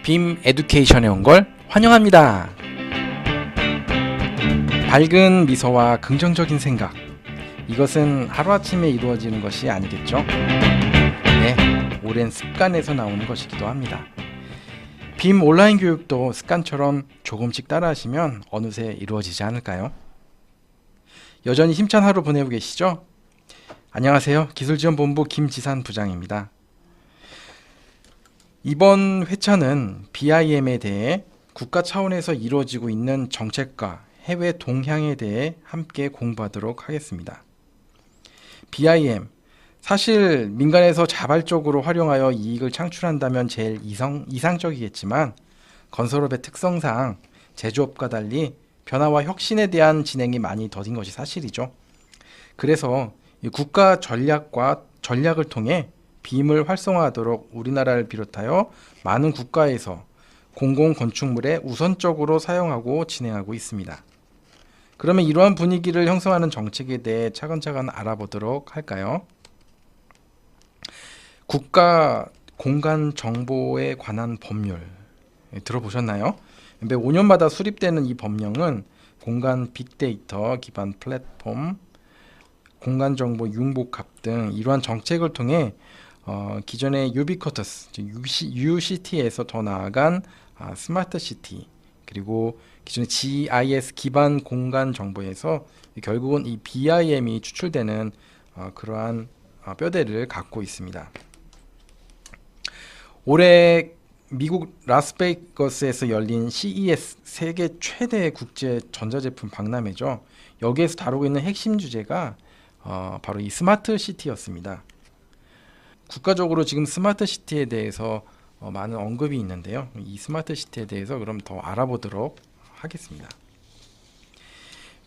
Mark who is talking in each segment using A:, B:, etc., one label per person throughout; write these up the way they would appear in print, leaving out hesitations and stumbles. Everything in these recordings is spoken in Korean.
A: 빔 에듀케이션에 온 걸 환영합니다. 밝은 미소와 긍정적인 생각, 이것은 하루아침에 이루어지는 것이 아니겠죠? 네, 오랜 습관에서 나오는 것이기도 합니다. 빔 온라인 교육도 습관처럼 조금씩 따라하시면 어느새 이루어지지 않을까요? 여전히 힘찬 하루 보내고 계시죠? 안녕하세요. 기술지원본부 김지산 부장입니다. 이번 회차는 BIM에 대해 국가 차원에서 이루어지고 있는 정책과 해외 동향에 대해 함께 공부하도록 하겠습니다. BIM, 사실 민간에서 자발적으로 활용하여 이익을 창출한다면 제일 이상적이겠지만 건설업의 특성상 제조업과 달리 변화와 혁신에 대한 진행이 많이 더딘 것이 사실이죠. 그래서 국가 전략을 통해 빔을 활성화하도록 우리나라를 비롯하여 많은 국가에서 공공건축물에 우선적으로 사용하고 진행하고 있습니다. 그러면 이러한 분위기를 형성하는 정책에 대해 차근차근 알아보도록 할까요? 국가 공간 정보에 관한 법률 들어보셨나요? 매 5년마다 수립되는 이 법령은 공간 빅데이터 기반 플랫폼, 공간정보 융복합 등 이러한 정책을 통해 기존의 유비쿼터스, UCT에서 더 나아간 스마트 시티, 그리고 기존의 GIS 기반 공간 정보에서 결국은 이 BIM이 추출되는 그러한 뼈대를 갖고 있습니다. 올해 미국 라스베이거스에서 열린 CES 세계 최대 국제 전자제품 박람회죠. 여기에서 다루고 있는 핵심 주제가 바로 이 스마트 시티였습니다. 국가적으로 지금 스마트 시티에 대해서 많은 언급이 있는데요. 이 스마트 시티에 대해서 그럼 더 알아보도록 하겠습니다.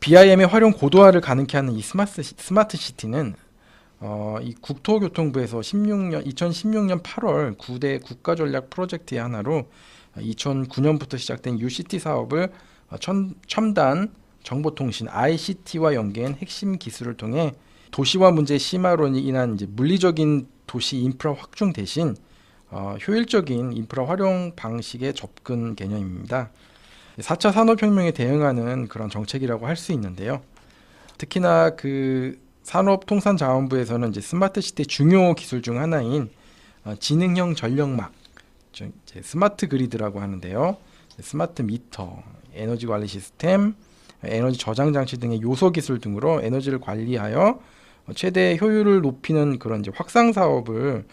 A: BIM의 활용 고도화를 가능케 하는 이 스마트 시티는 이 국토교통부에서 2016년 8월 9대 국가전략 프로젝트의 하나로 2009년부터 시작된 UCT 사업을 첨단 정보통신 ICT와 연계한 핵심 기술을 통해 도시화 문제 심화로 인한 물리적인 도시 인프라 확충 대신 효율적인 인프라 활용 방식의 접근 개념입니다. 4차 산업혁명에 대응하는 그런 정책이라고 할 수 있는데요. 특히나 그 산업통상자원부에서는 스마트 시티 중요 기술 중 하나인 지능형 전력막, 스마트 그리드라고 하는데요. 스마트 미터, 에너지 관리 시스템, 에너지 저장 장치 등의 요소 기술 등으로 에너지를 관리하여 최대 효율을 높이는 그런 확산 사업을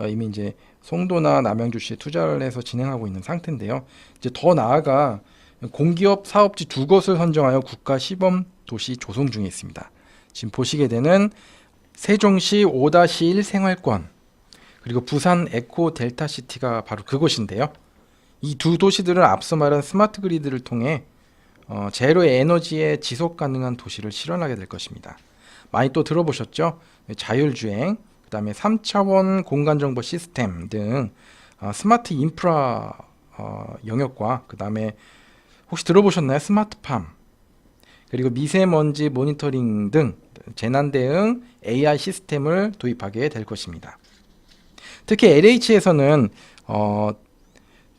A: 이미 송도나 남양주시에 투자를 해서 진행하고 있는 상태인데요. 더 나아가 공기업 사업지 2곳을 선정하여 국가 시범 도시 조성 중에 있습니다. 지금 보시게 되는 세종시 5-1 생활권, 그리고 부산 에코 델타 시티가 바로 그곳인데요. 이 두 도시들은 앞서 말한 스마트 그리드를 통해 제로 에너지의 지속 가능한 도시를 실현하게 될 것입니다. 많이 또 들어보셨죠? 자율주행, 그 다음에 3차원 공간정보 시스템 등 스마트 인프라 영역과 그 다음에 혹시 들어보셨나요? 스마트팜, 그리고 미세먼지 모니터링 등 재난 대응 AI 시스템을 도입하게 될 것입니다. 특히 LH에서는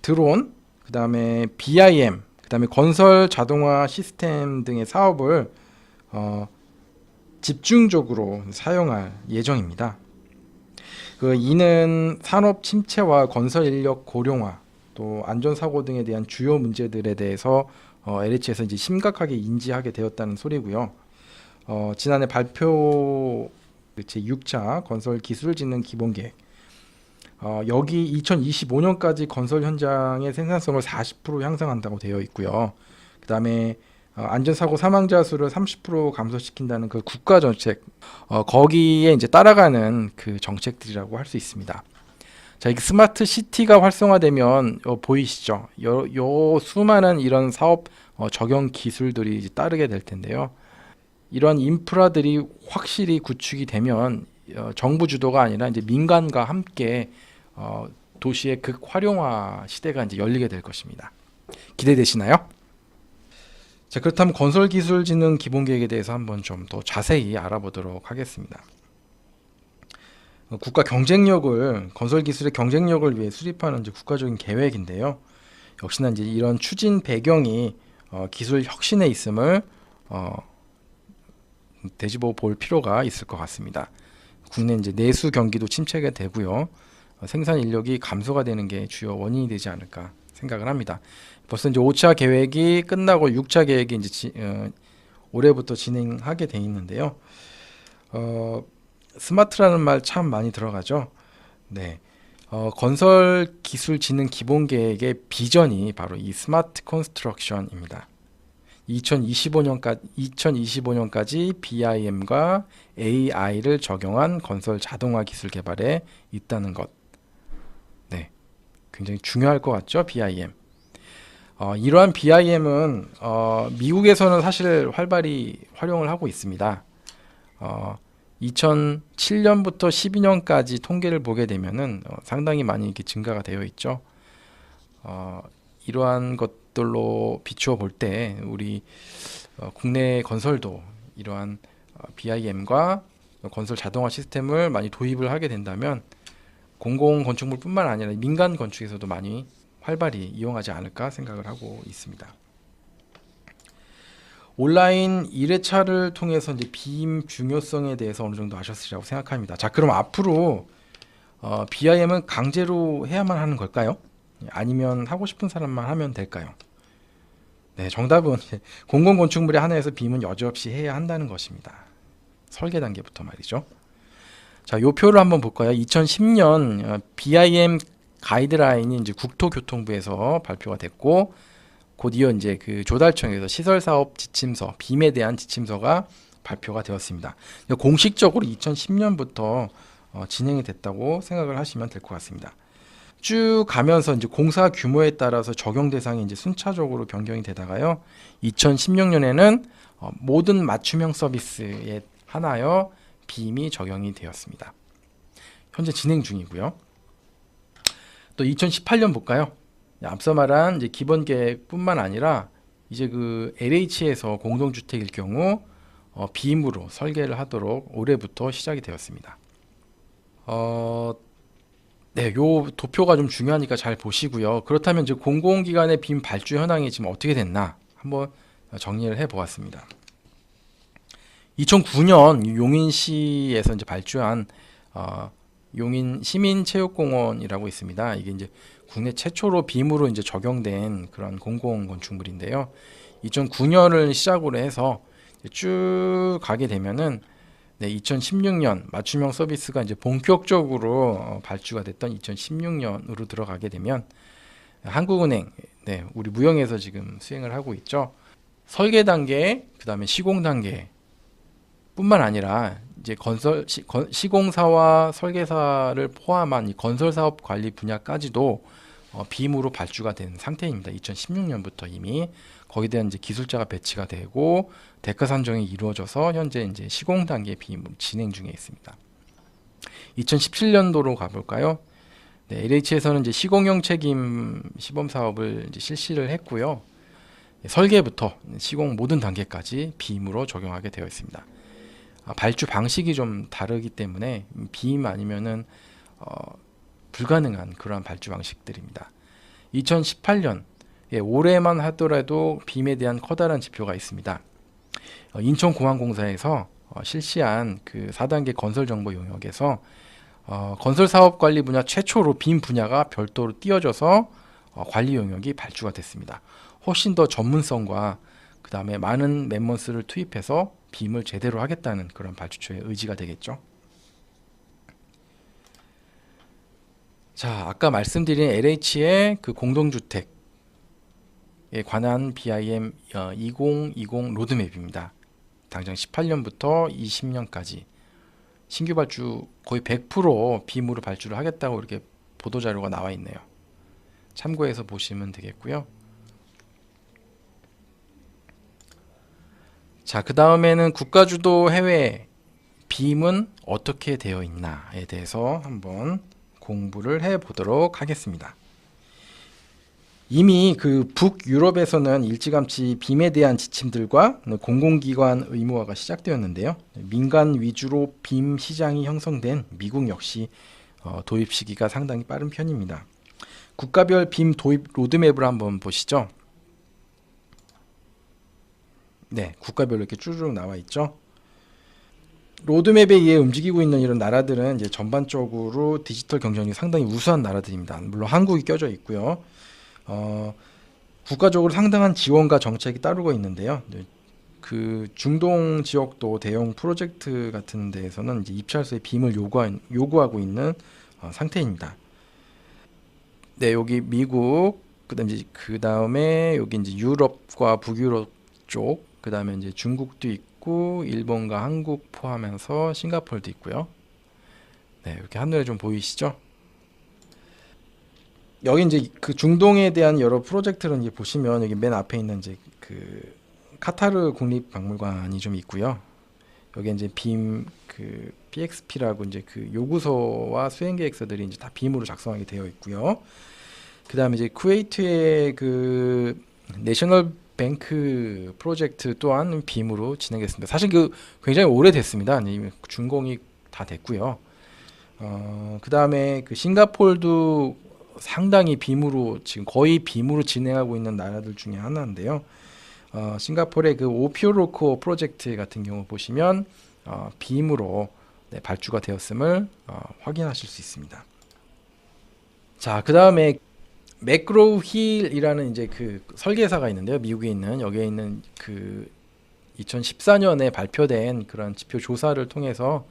A: 드론, 그 다음에 BIM, 그 다음에 건설 자동화 시스템 등의 사업을 집중적으로 사용할 예정입니다. 이는 산업 침체와 건설 인력 고령화, 또 안전사고 등에 대한 주요 문제들에 대해서 LH에서 심각하게 인지하게 되었다는 소리고요. 지난해 발표 제6차 건설 기술진흥 기본계획, 여기 2025년까지 건설 현장의 생산성을 40% 향상한다고 되어 있고요. 그 다음에 안전사고 사망자 수를 30% 감소시킨다는 그 국가 정책, 거기에 따라가는 그 정책들이라고 할 수 있습니다. 자, 이 스마트 시티가 활성화되면 보이시죠? 요 수많은 이런 사업 적용 기술들이 따르게 될 텐데요. 이런 인프라들이 확실히 구축이 되면 정부 주도가 아니라 민간과 함께 도시의 극활용화 시대가 열리게 될 것입니다. 기대되시나요? 자, 그렇다면 건설기술진흥 기본계획에 대해서 한번 좀 더 자세히 알아보도록 하겠습니다. 국가 경쟁력을 건설 기술의 경쟁력을 위해 수립하는 이제 국가적인 계획인데요. 역시나 이제 이런 추진 배경이 기술 혁신에 있음을 되짚어 볼 필요가 있을 것 같습니다. 국내 이제 내수 경기도 침체가 되고요. 생산 인력이 감소가 되는 게 주요 원인이 되지 않을까 생각을 합니다. 벌써 이제 5차 계획이 끝나고 6차 계획이 이제 올해부터 진행하게 돼 있는데요. 스마트라는 말 참 많이 들어가죠. 네. 건설 기술 진흥 기본 계획의 비전이 바로 이 스마트 컨스트럭션입니다. 2025년까지 BIM과 AI를 적용한 건설 자동화 기술 개발에 있다는 것. 네. 굉장히 중요할 것 같죠, BIM. 이러한 BIM은 미국에서는 사실 활발히 활용을 하고 있습니다. 2007년부터 12년까지 통계를 보게 되면은 상당히 많이 이렇게 증가가 되어 있죠. 이러한 것들로 비추어 볼 때 우리 국내 건설도 이러한 BIM과 건설 자동화 시스템을 많이 도입을 하게 된다면 공공 건축물뿐만 아니라 민간 건축에서도 많이 활발히 이용하지 않을까 생각을 하고 있습니다. 온라인 1회차를 통해서 이제 BIM 중요성에 대해서 어느 정도 아셨으리라고 생각합니다. 자, 그럼 앞으로 BIM은 강제로 해야만 하는 걸까요? 아니면 하고 싶은 사람만 하면 될까요? 네, 정답은 공공건축물의 하나에서 BIM은 여지없이 해야 한다는 것입니다. 설계 단계부터 말이죠. 자, 요 표를 한번 볼까요? 2010년 BIM 가이드라인이 이제 국토교통부에서 발표가 됐고, 곧이어 이제 그 조달청에서 시설사업 지침서, BIM에 대한 지침서가 발표가 되었습니다. 공식적으로 2010년부터 진행이 됐다고 생각을 하시면 될 것 같습니다. 쭉 가면서 이제 공사 규모에 따라서 적용 대상이 이제 순차적으로 변경이 되다가요. 2016년에는 모든 맞춤형 서비스에 한하여 BIM이 적용이 되었습니다. 현재 진행 중이고요. 또 2018년 볼까요? 앞서 말한 이제 기본 계획뿐만 아니라 이제 그 LH에서 공동주택일 경우 BIM으로 설계를 하도록 올해부터 시작이 되었습니다. 네, 요 도표가 좀 중요하니까 잘 보시고요. 그렇다면 이제 공공기관의 BIM 발주 현황이 지금 어떻게 됐나 한번 정리를 해보았습니다. 2009년 용인시에서 이제 발주한 용인 시민체육공원이라고 있습니다. 이게 이제 국내 최초로 BIM으로 이제 적용된 그런 공공 건축물인데요. 2009년을 시작으로 해서 쭉 가게 되면은 2016년 맞춤형 서비스가 이제 본격적으로 발주가 됐던 2016년으로 들어가게 되면 한국은행, 우리 무형에서 지금 수행을 하고 있죠. 설계 단계, 그다음에 시공 단계 뿐만 아니라 이제 시공사와 설계사를 포함한 이 건설 사업 관리 분야까지도 BIM으로 발주가 된 상태입니다. 2016년부터 이미 거기에 대한 이제 기술자가 배치가 되고 대가 산정이 이루어져서 현재 이제 시공 단계 BIM으로 진행 중에 있습니다. 2017년도로 가볼까요? LH에서는 이제 시공형 책임 시범 사업을 이제 실시를 했고요. 설계부터 시공 모든 단계까지 BIM으로 적용하게 되어 있습니다. 발주 방식이 좀 다르기 때문에 BIM 아니면은 불가능한 그러한 발주 방식들입니다. 2018년 올해만 하더라도 BIM에 대한 커다란 지표가 있습니다. 인천공항공사에서 실시한 그 4단계 건설 정보 용역에서 건설 사업 관리 분야 최초로 BIM 분야가 별도로 띄어져서 관리 용역이 발주가 됐습니다. 훨씬 더 전문성과 그 다음에 많은 멤버스를 투입해서 BIM을 제대로 하겠다는 그런 발주처의 의지가 되겠죠. 자, 아까 말씀드린 LH의 그 공동주택에 관한 BIM 2020 로드맵입니다. 당장 18년부터 20년까지 신규 발주 거의 100% BIM으로 발주를 하겠다고 이렇게 보도자료가 나와 있네요. 참고해서 보시면 되겠고요. 자, 그 다음에는 국가주도 해외 BIM은 어떻게 되어 있나에 대해서 한번 공부를 해 보도록 하겠습니다. 이미 그 북유럽에서는 일찌감치 빔에 대한 지침들과 공공기관 의무화가 시작되었는데요. 민간 위주로 빔 시장이 형성된 미국 역시 도입 시기가 상당히 빠른 편입니다. 국가별 빔 도입 로드맵을 한번 보시죠. 네, 국가별로 이렇게 쭈르륵 나와 있죠. 로드맵에 의해 움직이고 있는 이런 나라들은 이제 전반적으로 디지털 경쟁력이 상당히 우수한 나라들입니다. 물론 한국이 껴져 있고요. 국가적으로 상당한 지원과 정책이 따르고 있는데요. 그 중동 지역도 대형 프로젝트 같은 데에서는 이제 입찰서에 빔을 요구하고 있는 상태입니다. 네, 여기 미국, 그다음에 여기 이제 유럽과 북유럽 쪽, 그다음에 이제 중국도 있고 일본과 한국 포함해서 싱가포르도 있고요. 네, 이렇게 한눈에 좀 보이시죠? 여기 이제 그 중동에 대한 여러 프로젝트를 이제 보시면 여기 맨 앞에 있는 이제 그 카타르 국립박물관이 좀 있고요. 여기 이제 빔 그 PXP라고 이제 그 요구서와 수행 계획서들이 이제 다 빔으로 작성하게 되어 있고요. 그다음에 이제 쿠웨이트의 그 내셔널 뱅크 프로젝트 또한 빔으로 진행됐습니다. 사실 그 굉장히 오래됐습니다. 준공이 다 됐고요. 그다음에 그 싱가포르도 상당히 빔으로 지금 거의 빔으로 진행하고 있는 나라들 중에 하나인데요. 싱가포르의 그 오피오로코 프로젝트 같은 경우 보시면 빔으로 발주가 되었음을 확인하실 수 있습니다. 자, 그다음에 매크로우 힐이라는 이제 그 설계사가 있는데요. 미국에 있는 여기에 있는 그 2014년에 발표된 그런 지표 조사를 통해서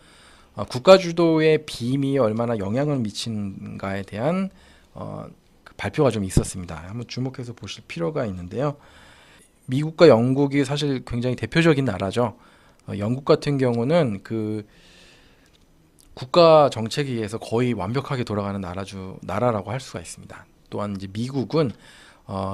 A: 국가 주도의 빔이 얼마나 영향을 미치는가에 대한 그 발표가 좀 있었습니다. 한번 주목해서 보실 필요가 있는데요. 미국과 영국이 사실 굉장히 대표적인 나라죠. 영국 같은 경우는 그 국가 정책에 의해서 거의 완벽하게 돌아가는 나라라고 할 수가 있습니다. 또한 이제 미국은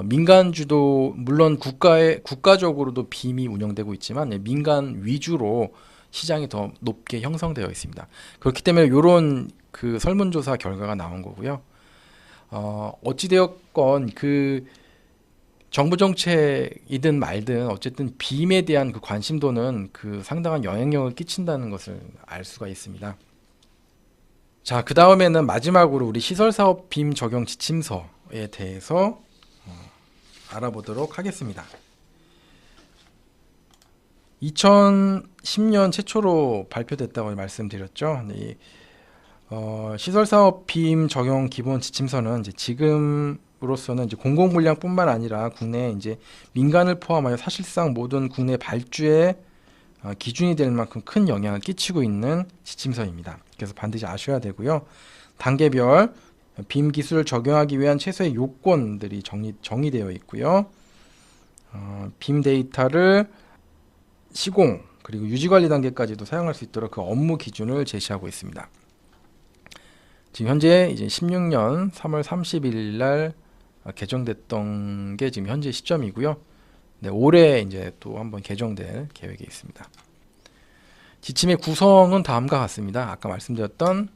A: 민간 주도 물론 국가적으로도 빔이 운영되고 있지만 민간 위주로 시장이 더 높게 형성되어 있습니다. 그렇기 때문에 이런 그 설문조사 결과가 나온 거고요. 어찌되었건 그 정부 정책이든 말든 어쨌든 빔에 대한 그 관심도는 그 상당한 영향력을 끼친다는 것을 알 수가 있습니다. 자, 그 다음에는 마지막으로 우리 시설사업 빔 적용 지침서에 대해서 알아보도록 하겠습니다. 2010년 최초로 발표됐다고 말씀드렸죠. 시설사업 빔 적용 기본 지침서는 이제 지금으로서는 이제 공공물량뿐만 아니라 국내 이제 민간을 포함하여 사실상 모든 국내 발주에 기준이 될 만큼 큰 영향을 끼치고 있는 지침서입니다. 그래서 반드시 아셔야 되고요. 단계별 빔 기술을 적용하기 위한 최소의 요건들이 정의되어 있고요. 빔 데이터를 시공 그리고 유지관리 단계까지도 사용할 수 있도록 그 업무 기준을 제시하고 있습니다. 지금 현재 이제 16년 3월 30일 날 개정됐던 게 지금 현재 시점이고요. 네, 올해 이제 또 한번 개정될 계획이 있습니다. 지침의 구성은 다음과 같습니다. 아까 말씀드렸던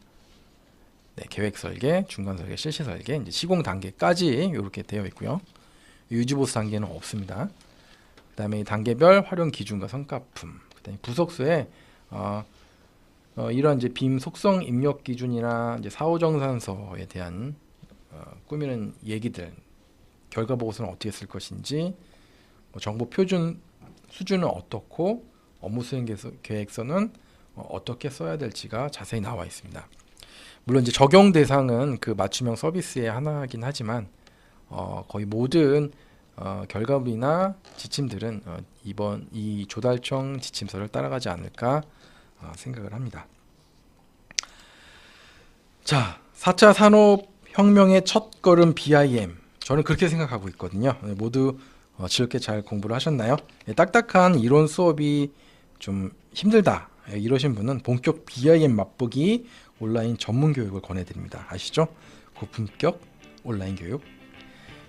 A: 계획 설계, 중간 설계, 실시 설계, 이제 시공 단계까지 이렇게 되어 있고요. 유지보수 단계는 없습니다. 그다음에 이 단계별 활용 기준과 성과품, 그다음에 부속서에 이런 이제 빔 속성 입력 기준이나 이제 사후 정산서에 대한 꾸미는 얘기들, 결과 보고서는 어떻게 쓸 것인지, 정보 표준 수준은 어떻고 업무 수행 계획서는 어떻게 써야 될지가 자세히 나와 있습니다. 물론 이제 적용 대상은 그 맞춤형 서비스의 하나이긴 하지만 거의 모든 결과물이나 지침들은 이번 이 조달청 지침서를 따라가지 않을까 생각을 합니다. 자, 4차 산업혁명의 첫걸음 BIM, 저는 그렇게 생각하고 있거든요. 모두 즐겁게 잘 공부를 하셨나요? 딱딱한 이론 수업이 좀 힘들다 이러신 분은 본격 BIM 맛보기 온라인 전문 교육을 권해드립니다. 아시죠? 고품격 온라인 교육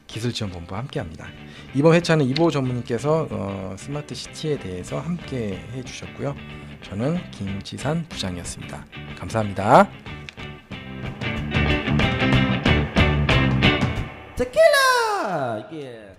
A: 기술지원본부와 함께합니다. 이번 회차는 이보 전무님께서 스마트 시티에 대해서 함께 해주셨고요. 저는 김지산 부장이었습니다. 감사합니다.
B: 테킬라! 예.